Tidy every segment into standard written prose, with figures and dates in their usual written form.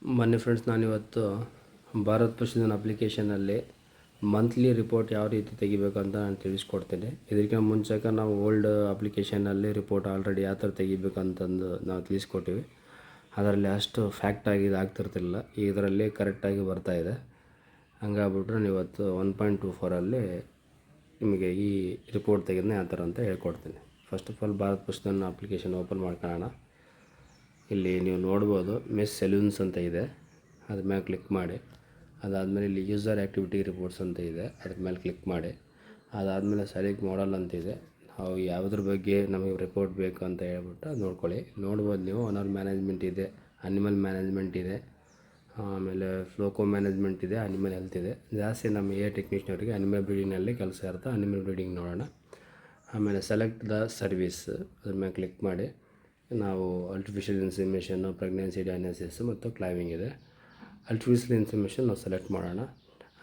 ಮೊನ್ನೆ ಫ್ರೆಂಡ್ಸ್ ನಾನಿವತ್ತು ಭಾರತ್ ಪಶುಧನ್ ಅಪ್ಲಿಕೇಶನಲ್ಲಿ ಮಂತ್ಲಿ ರಿಪೋರ್ಟ್ ಯಾವ ರೀತಿ ತೆಗಿಬೇಕು ಅಂತ ನಾನು ತಿಳಿಸ್ಕೊಡ್ತೀನಿ. ಇದಕ್ಕಿಂತ ಮುಂಚೆಗೆ ನಾವು ಓಲ್ಡ್ ಅಪ್ಲಿಕೇಶನಲ್ಲಿ ರಿಪೋರ್ಟ್ ಆಲ್ರೆಡಿ ಯಾವ ಥರ ತೆಗಿಬೇಕು ಅಂತಂದು ನಾವು ತಿಳಿಸ್ಕೊಟ್ಟಿವಿ. ಅದರಲ್ಲಿ ಅಷ್ಟು ಫ್ಯಾಕ್ಟಾಗಿ ಇದಾಗ್ತಿರ್ತಿಲ್ಲ, ಇದರಲ್ಲಿ ಕರೆಕ್ಟಾಗಿ ಬರ್ತಾಯಿದೆ. ಹಂಗಾಗ್ಬಿಟ್ರೆ ಇವತ್ತು 1.24 ನಿಮಗೆ ಈ ರಿಪೋರ್ಟ್ ತೆಗೆದನ್ನ ಯಾವ ಥರ ಅಂತ ಹೇಳ್ಕೊಡ್ತೀನಿ. First of all Bharat Pashudhan application open ಮಾಡ್ಕೊಳ್ಳೋಣ. ಇಲ್ಲಿ ನೀವು ನೋಡ್ಬೋದು ಮೆಸ್ ಸೆಲ್ಯೂನ್ಸ್ ಅಂತ ಇದೆ, ಅದ್ರ ಮೇಲೆ ಕ್ಲಿಕ್ ಮಾಡಿ. ಅದಾದಮೇಲೆ ಇಲ್ಲಿ ಯೂಸರ್ ಆ್ಯಕ್ಟಿವಿಟಿ ರಿಪೋರ್ಟ್ಸ್ ಅಂತ ಇದೆ, ಅದ್ರ ಮೇಲೆ ಕ್ಲಿಕ್ ಮಾಡಿ. ಅದಾದಮೇಲೆ ಸೆಲೆಕ್ಟ್ ಮಾಡಲ್ ಅಂತಿದೆ. ನಾವು ಯಾವುದ್ರ ಬಗ್ಗೆ ನಮಗೆ ರಿಪೋರ್ಟ್ ಬೇಕು ಅಂತ ಹೇಳ್ಬಿಟ್ಟು ನೋಡ್ಕೊಳ್ಳಿ. ನೋಡ್ಬೋದು ನೀವು ಓನರ್ ಮ್ಯಾನೇಜ್ಮೆಂಟ್ ಇದೆ, ಅನಿಮಲ್ ಮ್ಯಾನೇಜ್ಮೆಂಟ್ ಇದೆ, ಆಮೇಲೆ ಫ್ಲೋಕೋ ಮ್ಯಾನೇಜ್ಮೆಂಟ್ ಇದೆ, ಅನಿಮಲ್ ಹೆಲ್ತ್ ಇದೆ. ಜಾಸ್ತಿ ನಮ್ಮ ಟೆಕ್ನಿಷಿಯನ್ವರಿಗೆ ಅನಿಮಲ್ ಬ್ರೀಡಿಂಗ್ನಲ್ಲಿ ಕೆಲಸ ಇರುತ್ತೆ. ಅನಿಮಲ್ ಬ್ರೀಡಿಂಗ್ ನೋಡೋಣ. ಆಮೇಲೆ ಸೆಲೆಕ್ಟ್ ದ ಸರ್ವಿಸ್ ಅದ್ರ ಮೇಲೆ ಕ್ಲಿಕ್ ಮಾಡಿ. ನಾವು ಆರ್ಟಿಫಿಷಿಯಲ್ ಇನ್ಸೆಮಿನೇಷನ್ನು, ಪ್ರೆಗ್ನೆನ್ಸಿ ಡಯಾಗ್ನೋಸಿಸ್ ಮತ್ತು ಕ್ಲೈವಿಂಗ್ ಇದೆ. ಆರ್ಟಿಫಿಷಿಯಲ್ ಇನ್ಸೆಮಿನೇಷನ್ ನಾವು ಸೆಲೆಕ್ಟ್ ಮಾಡೋಣ.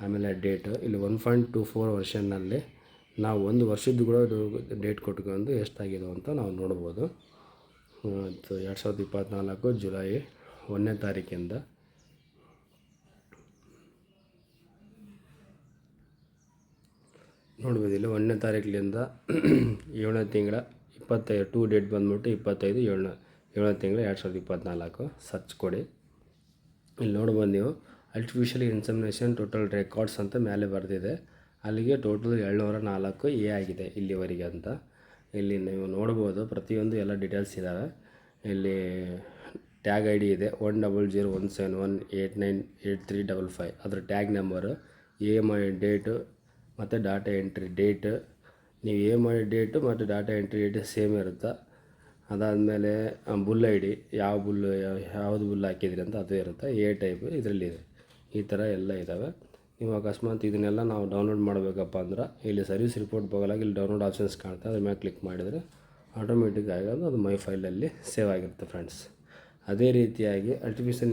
ಆಮೇಲೆ ಡೇಟು ಇಲ್ಲಿ 1.24 ವರ್ಷನ್ನಲ್ಲಿ ನಾವು ಒಂದು ವರ್ಷದ್ದು ಕೂಡ ಡೇಟ್ ಕೊಟ್ಕೊಂಡು ಎಷ್ಟಾಗಿದೆ ಅಂತ ನಾವು ನೋಡ್ಬೋದು. 2024 ಜುಲೈ 1ನೇ ತಾರೀಕಿಂದ ನೋಡ್ಬೋದು. ಇಲ್ಲಿ 1ನೇ ತಾರೀಕಿನಿಂದ 7ನೇ ತಿಂಗಳ 25 ಡೇಟ್ ಬಂದ್ಬಿಟ್ಟು 25/7ನೇ ತಿಂಗಳು 2024 ಸರ್ಚ್ ಕೊಡಿ. ಇಲ್ಲಿ ನೋಡ್ಬೋದು ನೀವು ಆರ್ಟಿಫಿಷಿಯಲ್ ಇನ್ಸೆಮಿನೇಷನ್ ಟೋಟಲ್ ರೆಕಾರ್ಡ್ಸ್ ಅಂತ ಮೇಲೆ ಬರೆದಿದೆ. ಅಲ್ಲಿಗೆ ಟೋಟಲ್ 704 ಆಗಿದೆ ಇಲ್ಲಿವರೆಗೆ ಅಂತ. ಇಲ್ಲಿ ನೀವು ನೋಡ್ಬೋದು ಪ್ರತಿಯೊಂದು ಎಲ್ಲ ಡೀಟೇಲ್ಸ್ ಇದ್ದಾವೆ. ಇಲ್ಲಿ ಟ್ಯಾಗ್ ಐ ಡಿ ಇದೆ 10017189835 ಅದರ ಟ್ಯಾಗ್ ನಂಬರು, EMI ಡೇಟು ಮತ್ತು ಡಾಟಾ ಎಂಟ್ರಿ ಡೇಟ್. ನೀವು EMI ಡೇಟು ಮತ್ತು ಡಾಟಾ ಎಂಟ್ರಿ ಡೇಟ್ ಸೇಮ್ ಇರುತ್ತೆ. ಅದಾದಮೇಲೆ ಬುಲ್ ಐ ಡಿ, ಯಾವುದು ಬುಲ್ ಹಾಕಿದ್ರಿ ಅಂತ ಅದು ಇರುತ್ತೆ. ಟೈಪ್ ಇದರಲ್ಲಿದೆ. ಈ ಥರ ಎಲ್ಲ ಇದ್ದಾವೆ. ನೀವು ಅಕಸ್ಮಾತ್ ಇದನ್ನೆಲ್ಲ ನಾವು ಡೌನ್ಲೋಡ್ ಮಾಡಬೇಕಪ್ಪ ಅಂದ್ರೆ ಇಲ್ಲಿ ಸರ್ವಿಸ್ ರಿಪೋರ್ಟ್ ಬಗಲಾಗಿ ಇಲ್ಲಿ ಡೌನ್ಲೋಡ್ ಆಪ್ಷನ್ಸ್ ಕಾಣ್ತಾ, ಅದ್ರ ಮೇಲೆ ಕ್ಲಿಕ್ ಮಾಡಿದರೆ ಆಟೋಮೆಟಿಕ್ ಆಗೋದು ಅದು ಮೈ ಫೈಲಲ್ಲಿ ಸೇವ್ ಆಗಿರುತ್ತೆ ಫ್ರೆಂಡ್ಸ್. ಅದೇ ರೀತಿಯಾಗಿ ಆರ್ಟಿಫಿಷಿಯಲ್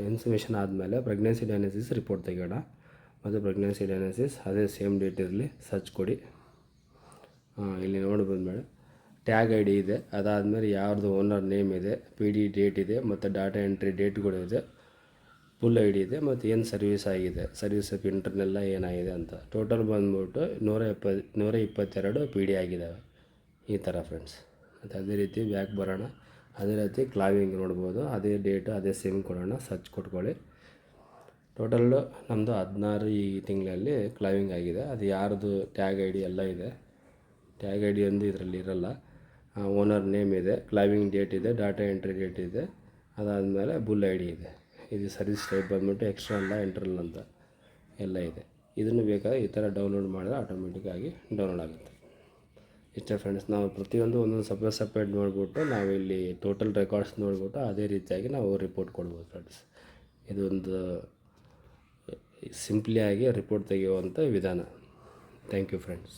ಇನ್ಸೆಮಿನೇಷನ್ ಆದಮೇಲೆ ಪ್ರೆಗ್ನೆನ್ಸಿ ಡಯಾಗ್ನೋಸಿಸ್ ರಿಪೋರ್ಟ್ ತೆಗೆಯೋಣ. ಮತ್ತು ಪ್ರೆಗ್ನೆನ್ಸಿ ಡಯಾಗ್ನೋಸಿಸ್ ಅದೇ ಸೇಮ್ ಡೇಟ್ ಇರಲಿ, ಸರ್ಚ್ ಕೊಡಿ. ಇಲ್ಲಿ ನೋಡ್ಬೋದು ಮೇಡಮ್ ಟ್ಯಾಗ್ ಐ ಡಿ ಇದೆ. ಅದಾದಮೇಲೆ ಯಾರ್ದು ಓನರ್ ನೇಮ್ ಇದೆ, PD ಡೇಟ್ ಇದೆ ಮತ್ತು ಡಾಟಾ ಎಂಟ್ರಿ ಡೇಟ್ಗಳು ಇದೆ, ಫುಲ್ ಐ ಡಿ ಇದೆ ಮತ್ತು ಏನು ಸರ್ವಿಸ್ ಆಗಿದೆ, ಸರ್ವಿಸ್ ಆಫ್ ಇಂಟರ್ನೆಲ್ಲ ಏನಾಗಿದೆ ಅಂತ. ಟೋಟಲ್ ಬಂದ್ಬಿಟ್ಟು 122 PD ಆಗಿದ್ದಾವೆ. ಈ ಥರ ಫ್ರೆಂಡ್ಸ್. ಮತ್ತು ಅದೇ ರೀತಿ ಬ್ಯಾಕ್ ಬರೋಣ. ಅದೇ ರೀತಿ ಕ್ಲಾವಿಂಗ್ ನೋಡ್ಬೋದು, ಅದೇ ಡೇಟು ಅದೇ ಸೇಮ್ ಕೊಡೋಣ, ಸರ್ಚ್ ಕೊಟ್ಕೊಳ್ಳಿ. ಟೋಟಲ್ಲು ನಮ್ಮದು 16 ಈ ತಿಂಗಳಲ್ಲಿ ಕ್ಲಾವಿಂಗ್ ಆಗಿದೆ. ಅದು ಯಾರ್ದು ಟ್ಯಾಗ್ ಐ ಡಿ ಎಲ್ಲ ಇದೆ. ಟ್ಯಾಗ್ ಐ ಡಿ ಒಂದು ಇದರಲ್ಲಿ ಇರೋಲ್ಲ. ಓನರ್ ನೇಮ್ ಇದೆ, ಕ್ಲೈವಿಂಗ್ ಡೇಟ್ ಇದೆ, ಡಾಟಾ ಎಂಟ್ರಿ ಡೇಟ್ ಇದೆ, ಅದಾದಮೇಲೆ ಬುಲ್ ಐ ಡಿ ಇದೆ. ಇದು ಸರ್ವಿಸ್ ಟೈಪ್ ಬಂದ್ಬಿಟ್ಟು ಎಕ್ಸ್ಟರ್ನಲ್ ಇಂಟರ್ನಲ್ ಅಂತ ಎಲ್ಲ ಇದೆ. ಇದನ್ನು ಬೇಕಾದರೆ ಈ ಥರ ಡೌನ್ಲೋಡ್ ಮಾಡಿದ್ರೆ ಆಟೋಮೆಟಿಕ್ಕಾಗಿ ಡೌನ್ಲೋಡ್ ಆಗುತ್ತೆ. ಇಷ್ಟೇ ಫ್ರೆಂಡ್ಸ್. ನಾವು ಪ್ರತಿಯೊಂದು ಒಂದೊಂದು ಸಪ್ರೇಟ್ ನೋಡಿಬಿಟ್ಟು ನಾವಿಲ್ಲಿ ಟೋಟಲ್ ರೆಕಾರ್ಡ್ಸ್ ನೋಡಿಬಿಟ್ಟು ಅದೇ ರೀತಿಯಾಗಿ ನಾವು ರಿಪೋರ್ಟ್ ಕೊಡ್ಬೋದು ಫ್ರೆಂಡ್ಸ್. ಇದೊಂದು ಸಿಂಪ್ಲಿಯಾಗಿ ರಿಪೋರ್ಟ್ ತೆಗೆಯುವಂಥ ವಿಧಾನ. Thank you friends.